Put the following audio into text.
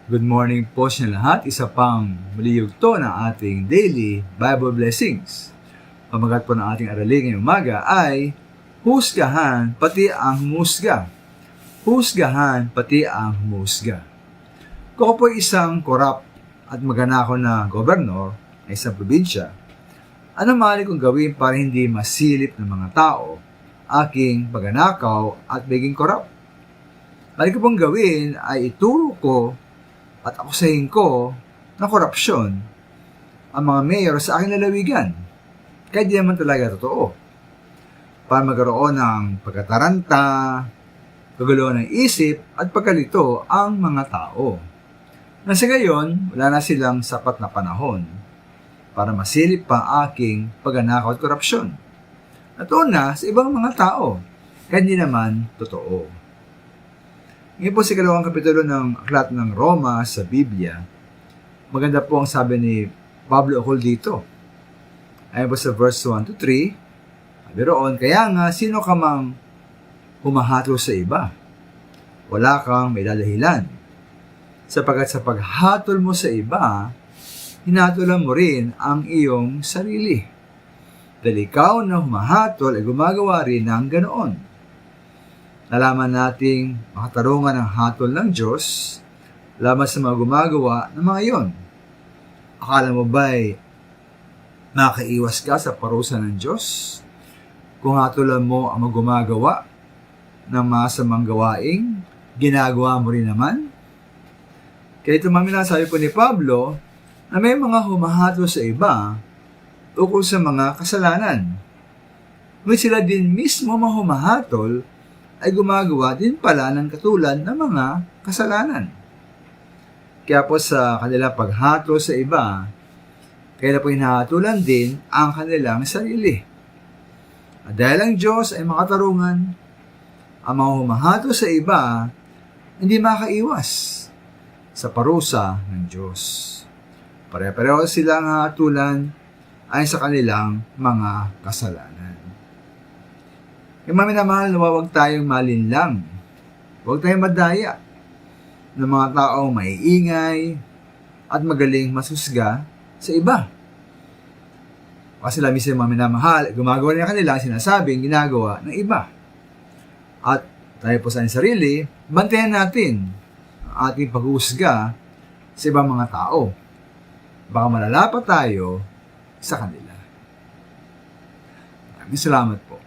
Good morning po sa lahat. Isa pang muli yugto ng ating daily Bible blessings. Pamagat po ng ating aralin ngayong umaga ay husgahan pati ang humusga. Husgahan pati ang humusga. Kung ako po isang korap at maganako na gobernador ng isang probinsya, ano maaari kong gawin para hindi masilip ng mga tao aking paganakaw at maging korap? Maaari ko pong gawin ay ituro ko at akusahin ko na korupsyon ang mga mayor sa aking lalawigan. Kaya di naman talaga totoo. Para magkaroon ng pagkataranta, kaguluhan ng isip at pagkalito ang mga tao. Nasa gayon, wala na silang sapat na panahon para masilip pa aking paganakaw at korupsyon. At una sa ibang mga tao, kaya di naman totoo. Ngayon po sa ikalawang kapitulo ng aklat ng Roma sa Biblia, maganda po ang sabi ni Pablo Ocol dito. Ayon po sa verse 1 to 3, sabi roon, kaya nga sino ka mang humahatol sa iba? Wala kang may dadahilan. Sapagkat sa paghatol mo sa iba, hinatulan mo rin ang iyong sarili. Dahil ikaw na humahatol ay gumagawa rin ng ganoon. Nalaman nating makatarungan ang hatol ng Diyos laban sa mga gumagawa ng mga iyon. Akala mo ba'y makaiwas ka sa parusa ng Diyos kung hatulan mo ang mga gumagawa ng masamang gawaing ginagawa mo rin naman? Kaya ito sabi po ni Pablo na may mga humahatol sa iba ukol sa mga kasalanan. Ngunit sila din mismo mga humahatol ay gumagawa din pala ng katulad ng mga kasalanan. Kaya po sa kanilang paghatol sa iba, kaya po hinahatulan din ang kanilang sarili. At dahil ang Diyos ay makatarungan, ang mga humahatol sa iba hindi makaiwas sa parusa ng Diyos. Pare-pareho silang hatulan ay sa kanilang mga kasalanan. Yung minamahal na huwag tayong malinlang. Huwag tayong madaya ng mga taong maiingay at magaling masusga sa iba. Kasi sila mismo mga minamahal, gumagawa nila kanilang sinasabing ginagawa ng iba. At tayo po sa ating sarili, bantayan natin ang ating pag-uusga sa ibang mga tao. Baka malala pa tayo sa kanila. Maraming salamat po.